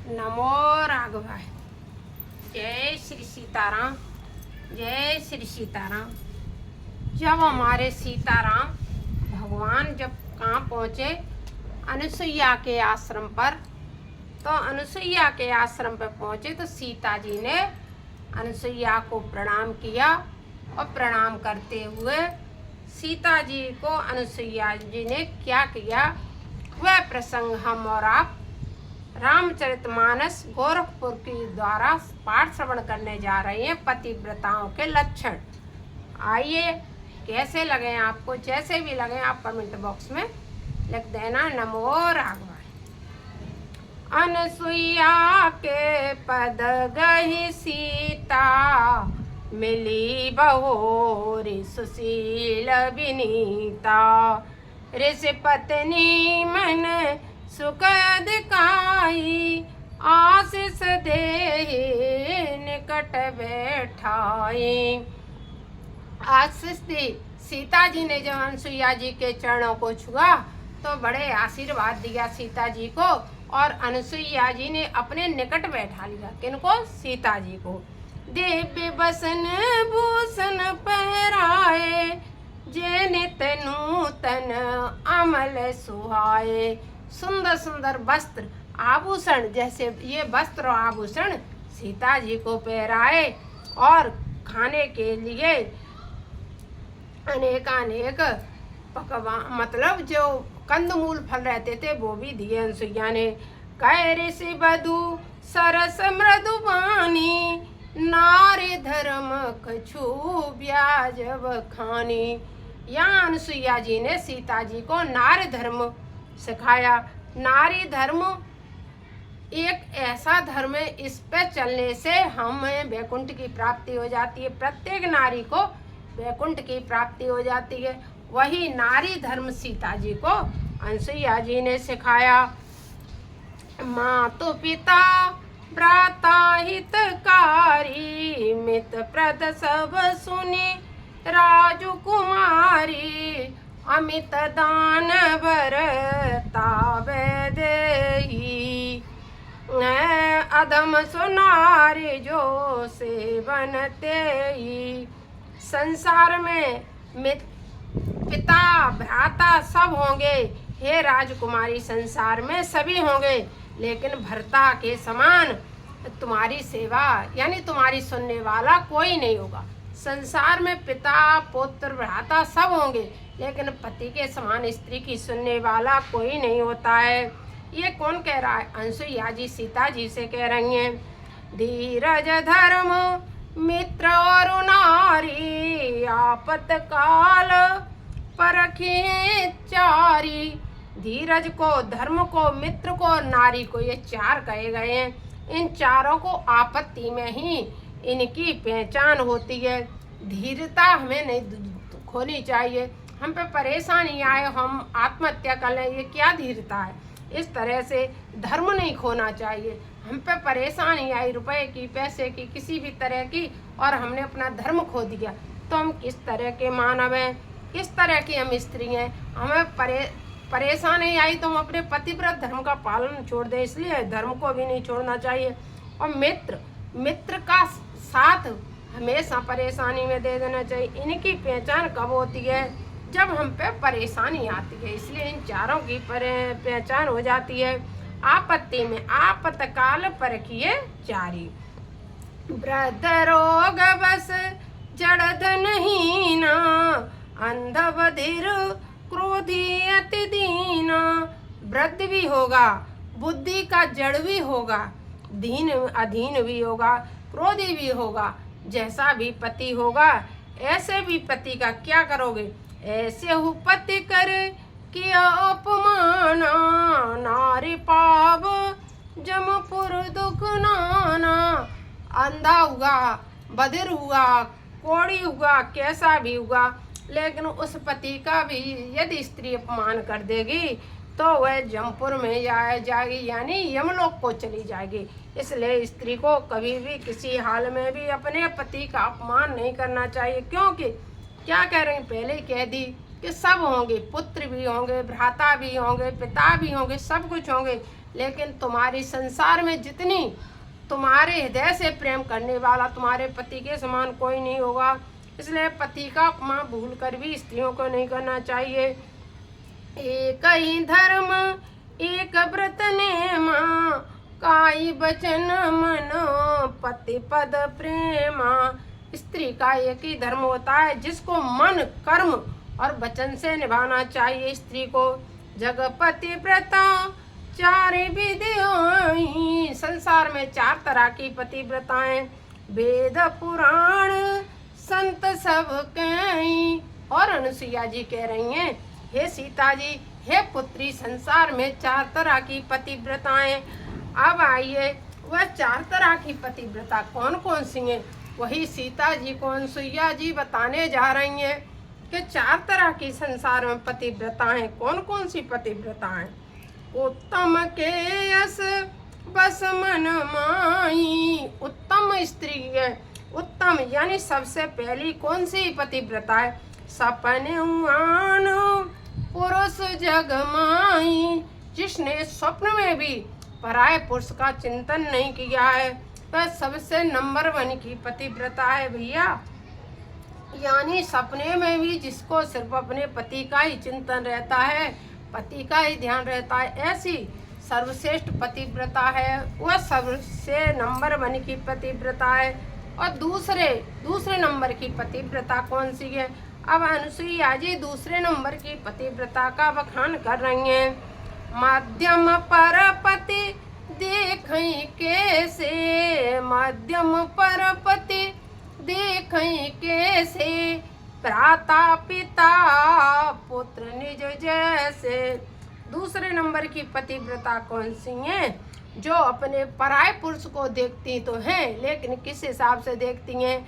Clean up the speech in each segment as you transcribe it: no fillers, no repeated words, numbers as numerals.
नमो राघवाय। जय श्री सीताराम। जय श्री सीताराम। जब हमारे सीताराम भगवान जब कहाँ पहुँचे, अनुसुईया के आश्रम पर, तो अनुसुईया के आश्रम पर पहुँचे तो सीता जी ने अनुसुईया को प्रणाम किया और प्रणाम करते हुए सीता जी को अनुसुईया जी ने क्या किया, वह प्रसंग हम और आप रामचरितमानस गोरखपुर की द्वारा पाठ श्रवण करने जा रहे हैं। पतिव्रताओं के लक्षण। आइए, कैसे लगे आपको, जैसे भी लगे आप कमेंट बॉक्स में लिख देना। नमो राघवाय। अनुसुईया के पद गहि सीता, मिली बहोरी सुशील विनीता। ऋषि पत्नी मन सुख अधिकाई, आशीष देहि निकट बैठाई। आशीष दी। सीता जी ने जब अनुसुईया जी के चरणों को छुआ तो बड़े आशीर्वाद दिया सीता जी को, और अनुसुईया जी ने अपने निकट बैठा लिया। किनको? सीता जी को। दिव्य बसन भूषण पहराए, जे नित नूतन अमल सुहाए। सुंदर सुंदर वस्त्र आभूषण, जैसे ये वस्त्र आभूषण सीता जी को पहराए, और खाने के लिए अनेकानेक पकवान, मतलब जो कंदमूल फल रहते थे वो भी दिए अनुसुईया ने। कह ऋषि बधू सरस मृदुबानी, नारी धर्म कछु ब्याज बखानी। यहाँ अनुसुईया जी ने सीता जी को नारी धर्म सिखाया। नारी धर्म एक ऐसा धर्म है, इस पे चलने से हमें वैकुंठ की प्राप्ति हो जाती है। प्रत्येक नारी को वैकुंठ की प्राप्ति हो जाती है। वही नारी धर्म सीता जी को अनुसुईया जी ने सिखाया। मातु पिता भ्राता हितकारी, मित प्रद सब सुनी राजकुमारी। अमित दान बरतावे देहि, अधम सुनारी जो सेवन तेहि। संसार में पिता भ्राता सब होंगे, हे राजकुमारी, संसार में सभी होंगे, लेकिन भर्ता के समान तुम्हारी सेवा यानी तुम्हारी सुनने वाला कोई नहीं होगा। संसार में पिता पुत्र भ्राता सब होंगे, लेकिन पति के समान स्त्री की सुनने वाला कोई नहीं होता है। ये कौन कह रहा है? अनुसुईया जी सीता जी से कह रही हैं। धीरज धर्म मित्र और नारी, आपत काल परखी चारी। धीरज को, धर्म को, मित्र को और नारी को, ये चार कहे गए हैं। इन चारों को आपत्ति में ही इनकी पहचान होती है। धीरता हमें नहीं खोनी चाहिए। हम पे परेशानी आए हम आत्महत्या कर लें, ये क्या धीरता है? इस तरह से धर्म नहीं खोना चाहिए। हम पे परेशानी आई रुपए की, पैसे की, किसी भी तरह की, और हमने अपना धर्म खो दिया, तो हम किस तरह के मानव हैं, किस तरह की हम स्त्री हैं? हमें परेशानी आई तो हम अपने पतिव्रत धर्म का पालन छोड़ दें, इसलिए धर्म को भी नहीं छोड़ना चाहिए। और मित्र का साथ हमेशा परेशानी में दे देना चाहिए। इनकी पहचान कब होती है? जब हम पे परेशानी आती है, इसलिए इन चारों की पहचान हो जाती है। आपत्ति में आपतकाल परखिए चारी। वृद्ध रोग बस जड़ धनहीना, अंध बधिर क्रोधी अति दीना। वृद्ध भी होगा, बुद्धि का जड़ भी होगा, दीन अधीन भी होगा, क्रोधी भी होगा। जैसा भी पति होगा ऐसे भी पति का क्या करोगे? ऐसे हु पति कर किया अपमाना, नारी पाव जमपुर दुख नाना। अंधा हुआ, बधिर हुआ, कोढ़ी हुआ, कैसा भी हुआ, लेकिन उस पति का भी यदि स्त्री अपमान कर देगी तो वह जमपुर में जाएगी, यानी यमलोक को चली जाएगी। इसलिए स्त्री को कभी भी किसी हाल में भी अपने पति का अपमान नहीं करना चाहिए। क्योंकि क्या कह रही, पहले ही कह दी कि सब होंगे, पुत्र भी होंगे, भ्राता भी होंगे, पिता भी होंगे, सब कुछ होंगे, लेकिन तुम्हारी संसार में जितनी तुम्हारे हृदय से प्रेम करने वाला तुम्हारे पति के समान कोई नहीं होगा। इसलिए पति का अपमान भूल कर भी स्त्रियों को नहीं करना चाहिए। एक ही धर्म एक व्रत नेमा, काई बचन मनो पति पद प्रेमा। स्त्री का एक ही धर्म होता है जिसको मन कर्म और वचन से निभाना चाहिए। स्त्री को जगपति व्रता चारि विधियाँ। संसार में 4 तरह की पतिव्रताएं, वेद पुराण संत सब कहीं। और अनुसुईया जी कह रही हैं, हे सीता जी, हे पुत्री, संसार में 4 तरह की पतिव्रताएं। अब आइए वह 4 तरह की पतिव्रता कौन कौन सी हैं, वही सीता जी को अनुसुईया जी बताने जा रही हैं कि 4 तरह की संसार में पतिव्रताएं कौन कौन सी पतिव्रताएं। उत्तम के यस बस मन माई। उत्तम स्त्री है, उत्तम यानी सबसे पहली कौन सी पतिव्रता है, सपने आन पुरुष जग माई। जिसने स्वप्न में भी पराये पुरुष का चिंतन नहीं किया है वह सबसे नंबर 1 की पतिव्रता है भैया। यानी सपने में भी जिसको सिर्फ अपने पति का ही चिंतन रहता है, पति का ही ध्यान रहता है, ऐसी सर्वश्रेष्ठ पतिव्रता है, वह सबसे नंबर 1 की पतिव्रता है। और दूसरे नंबर की पतिव्रता कौन सी है। अब अनुसुईया जी दूसरे नंबर की पतिव्रता का बखान कर रही हैं। मध्यम पर पति देखें कैसे, मध्यम पर पति देखें कैसे, भ्राता पिता पुत्र निज जैसे। दूसरे नंबर की पतिव्रता कौन सी हैं, जो अपने पराये पुरुष को देखती तो हैं लेकिन किस हिसाब से देखती हैं।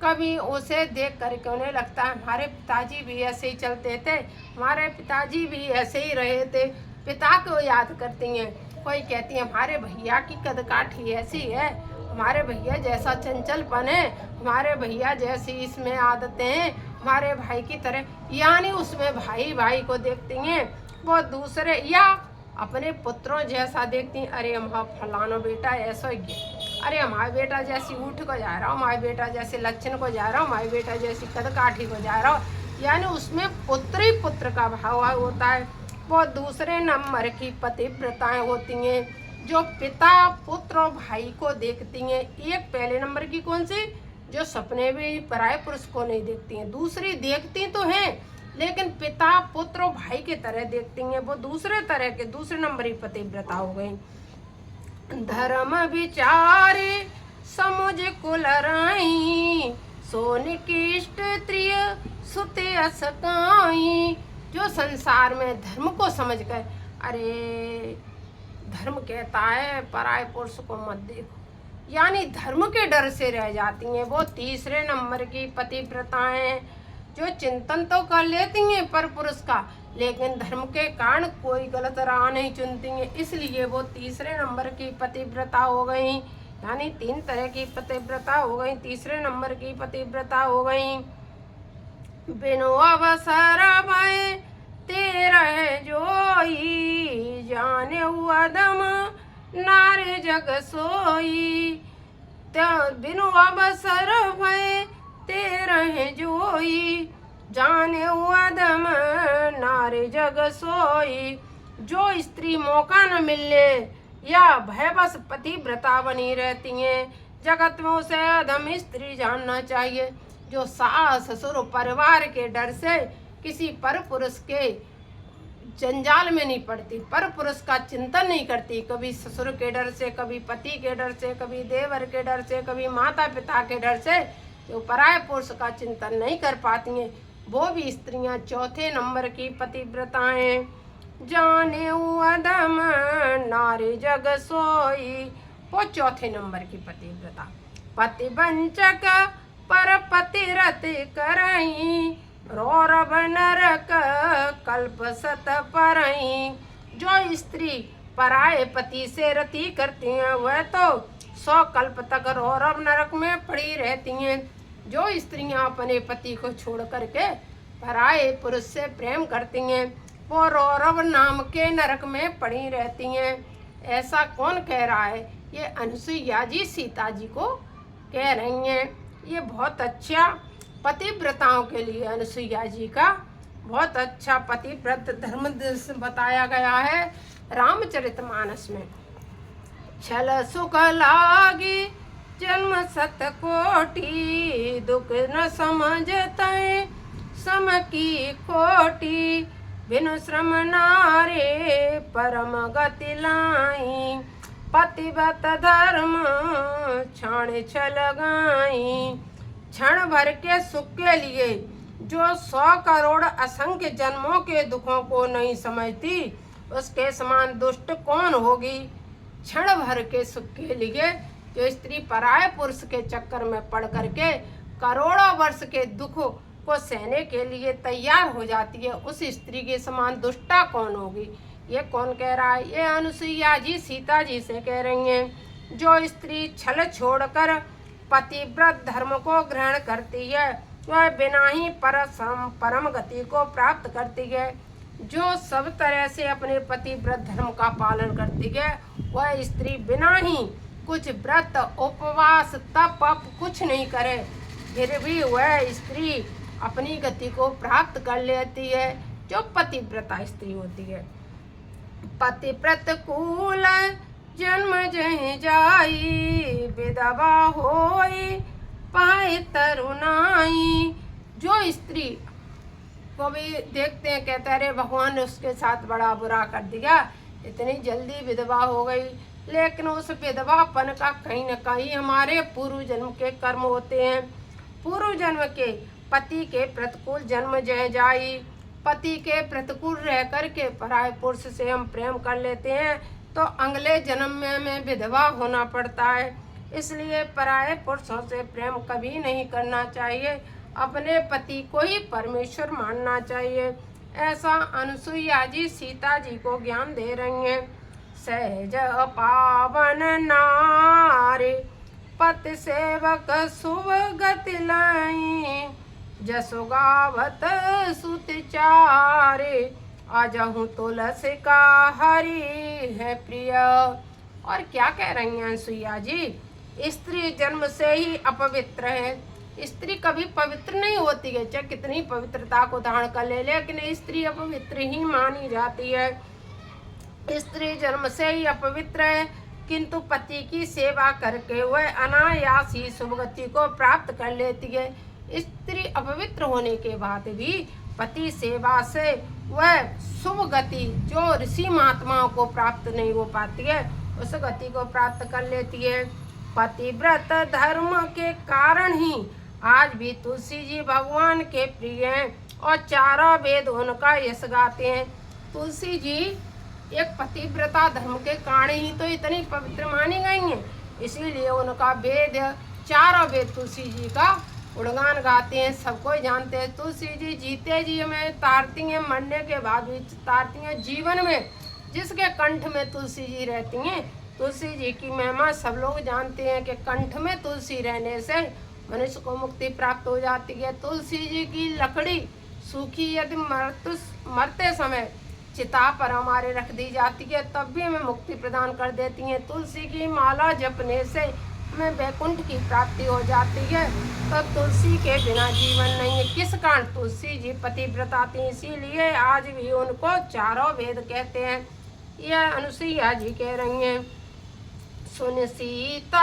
कभी उसे देख करके उन्हें लगता है हमारे पिताजी भी ऐसे ही चलते थे, हमारे पिताजी भी ऐसे ही रहे थे, पिता को याद करती हैं। कोई कहती है हमारे भैया की कदकाठी ऐसी है, हमारे भैया जैसा चंचलपन है, हमारे भैया जैसी इसमें आदतें हैं, हमारे भाई की तरह, यानी उसमें भाई को देखती हैं। वो दूसरे या अपने पुत्रों जैसा देखती हैं, अरे हमारा फलाना बेटा ऐसा ही, अरे हमारे बेटा जैसी ऊँट को जा रहा हूँ, हमारे बेटा जैसे लक्षण को जा रहा हूँ, हमारे बेटा जैसी कदकाठी को जा रहा हूँ, यानी उसमें पुत्र ही पुत्र का भाव होता है। वो दूसरे नंबर की पतिव्रताएं होती हैं जो पिता पुत्र और भाई को देखती हैं। एक पहले नंबर की कौन सी, जो सपने में पराये पुरुष को नहीं देखती हैं, दूसरी देखती तो हैं लेकिन पिता पुत्र और भाई की तरह देखती हैं, वो दूसरे तरह के दूसरे नंबर की पतिव्रता हो गई। धर्म विचारे समुझ कुलराई, सोने की इष्ट त्रिय सुते असकाई। जो संसार में धर्म को समझकर, अरे धर्म कहता है पराये पुरुष को मत देखो, यानी धर्म के डर से रह जाती हैं, वो तीसरे नंबर की पतिव्रताएं जो चिंतन तो कर लेती हैं पर पुरुष का, लेकिन धर्म के कारण कोई गलत राह नहीं चुनती हैं, इसलिए वो तीसरे नंबर की पतिव्रता हो गई। यानी 3 तरह की पतिव्रता हो गई, तीसरे नंबर की पतिव्रता हो गई। बिनु अवसर भय तेरह जोई, जाने अदम नारे जग सोई। बिनु अवसर भय तेरह जोई, जाने अदम नारे जग सोई। जो स्त्री मौका न मिलने या भयवश पतिव्रता बनी रहती हैं, जगत में उसे अधम स्त्री जानना चाहिए। जो सास ससुर परिवार के डर से किसी पर पुरुष के जंजाल में नहीं पड़ती, पर पुरुष का चिंतन नहीं करती, कभी ससुर के डर से, कभी पति के डर से, कभी देवर के डर से, कभी माता पिता के डर से, जो पराये पुरुष का चिंतन नहीं कर पाती हैं, वो भी स्त्रियां चौथे नंबर की पतिव्रताएं। जाने अदम नारी जग सोई, वो चौथे नंबर की पतिव्रता। पति वंचक पर पति रति करई, रौरव नरक कल्प सत परई। जो स्त्री पराये पति से रति करती हैं वह तो 100 कल्प तक रौरव नरक में पड़ी रहती हैं। जो स्त्रियां अपने पति को छोड़ करके पराये पुरुष से प्रेम करती हैं वो रौरव नाम के नरक में पड़ी रहती हैं। ऐसा कौन कह रहा है? ये अनुसुईया जी सीता जी को कह रही हैं। ये बहुत अच्छा पतिव्रताओं के लिए अनुसुईया जी का बहुत अच्छा पतिव्रत धर्म बताया गया है रामचरितमानस में। छल सुख लागी जन्म सत कोटि, दुख न समझते सम की खोटी, बिनु श्रम नारे परम गति लाई, पतिव्रत धर्म क्षण छल गाई। क्षण भर के सुख के लिए जो 100 करोड़ असंख्य जन्मों के दुखों को नहीं समझती, उसके समान दुष्ट कौन होगी। क्षण भर के सुख के लिए जो स्त्री पराये पुरुष के चक्कर में पड़ करके करोड़ों वर्ष के दुख को सहने के लिए तैयार हो जाती है, उस स्त्री के समान दुष्टा कौन होगी। ये कौन कह रहा है? ये अनुसुईया जी सीता जी से कह रही हैं। जो स्त्री छल छोड़कर पतिव्रत धर्म को ग्रहण करती है, वह बिना ही परम गति को प्राप्त करती है। जो सब तरह से अपने पतिव्रत धर्म का पालन करती है, वह स्त्री बिना ही कुछ व्रत उपवास तप कुछ नहीं करे, फिर भी वह स्त्री अपनी गति को प्राप्त कर लेती है, जो पतिव्रता स्त्री होती है। पतिव्रत कूल जन्म जहि जाई, विधवा होई पाए तरुणाई। जो स्त्री को भी देखते हैं, कहते हैं अरे भगवान ने उसके साथ बड़ा बुरा कर दिया, इतनी जल्दी विधवा हो गई। लेकिन उस विधवापन का कहीं न कहीं हमारे पूर्व जन्म के कर्म होते हैं। पूर्व जन्म के पति के प्रतिकूल जन्म जय जाई, पति के प्रतिकूल रह कर के पराये पुरुष से हम प्रेम कर लेते हैं, तो अगले जन्म में हमें विधवा होना पड़ता है। इसलिए पराये पुरुषों से प्रेम कभी नहीं करना चाहिए, अपने पति को ही परमेश्वर मानना चाहिए। ऐसा अनुसुईया जी सीता जी को ज्ञान दे रही हैं। सहज पावन नारी पति सेवक शुभ गति लाई, जसु गावत सुत चारे, आजहूँ तुलसी का हरि है प्रिय। और क्या कह रही हैं अनुसुईया जी? स्त्री जन्म से ही अपवित्र है। स्त्री कभी पवित्र नहीं होती है, चाहे कितनी पवित्रता को धारण कर ले, लेकिन स्त्री अपवित्र ही मानी जाती है। स्त्री जन्म से ही अपवित्र है, किंतु पति की सेवा करके वह अनायास ही शुभगति को प्राप्त कर लेती है। स्त्री अपवित्र होने के बाद भी पति सेवा से वह शुभ गति जो ऋषि महात्माओं को प्राप्त नहीं हो पाती है, उस गति को प्राप्त कर लेती है। पतिव्रत धर्म के कारण ही आज भी तुलसी जी भगवान के प्रिय हैं और चारों वेद उनका यश गाते हैं। तुलसी जी एक पतिव्रता धर्म के कारण ही तो इतनी पवित्र मानी गई हैं, इसीलिए उनका वेद चारों वेद तुलसी जी का गुणगान गाते हैं, सबको जानते हैं। तुलसी जी जीते जी हमें तारती हैं, मरने के बाद भी तारती हैं। जीवन में जिसके कंठ में तुलसी जी रहती हैं, तुलसी जी की महिमा सब लोग जानते हैं कि कंठ में तुलसी रहने से मनुष्य को मुक्ति प्राप्त हो जाती है। तुलसी जी की लकड़ी सूखी यदि मरते समय चिता पर हमारे रख दी जाती है, तब भी हमें मुक्ति प्रदान कर देती हैं। तुलसी की माला जपने से हमें वैकुंठ की प्राप्ति हो जाती है। तो तुलसी के बिना जीवन नहीं है। किस कारण? तुलसी जी पतिव्रता थी, इसीलिए आज भी उनको चारों वेद कहते हैं। यह अनुसुईया जी कह रही हैं। सुन सीता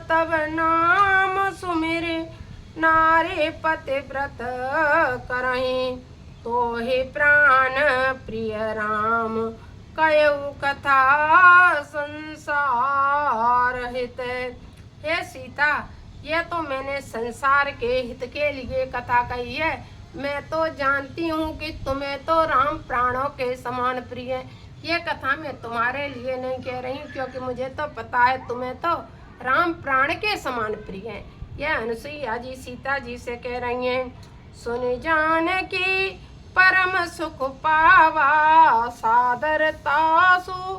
तब नाम सुमिर, नारी पतिव्रत करहीं, तो हे प्राण प्रिय राम, कयऊ कथा संसार हित। हे सीता, यह तो मैंने संसार के हित के लिए कथा कही है। मैं तो जानती हूँ कि तुम्हें तो राम प्राणों के समान प्रिय है। ये कथा मैं तुम्हारे लिए नहीं कह रही हूँ, क्योंकि मुझे तो पता है तुम्हें तो राम प्राण के समान प्रिय है। यह अनुसुईया जी सीता जी से कह रही हैं। सुन जान की परम सुख पावा, सादर तासु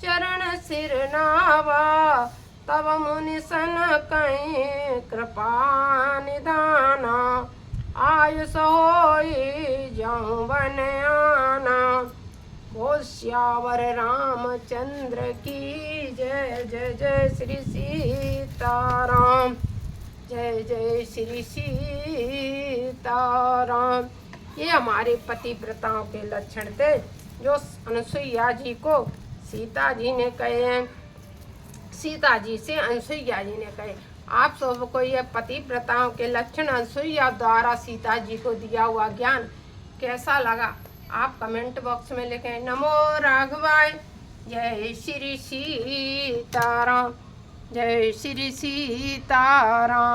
चरण सिर नावा, तब मुनि सन कहीं कृपा निदाना, आयुष होई जाऊं बन आना। हो श्यावर रामचंद्र की जय। जय जय श्री सीताराम। जय जय श्री सीताराम। ये हमारे पतिव्रताओं के लक्षण थे जो अनुसुईया जी को सीता जी ने कहे हैं, सीता जी से अनुसुईया जी ने कहे। आप सबको ये पतिव्रताओं के लक्षण अनुसुईया द्वारा सीता जी को दिया हुआ ज्ञान कैसा लगा आप कमेंट बॉक्स में लिखें। नमो राघवाय। जय श्री सीताराम। जय श्री सीताराम।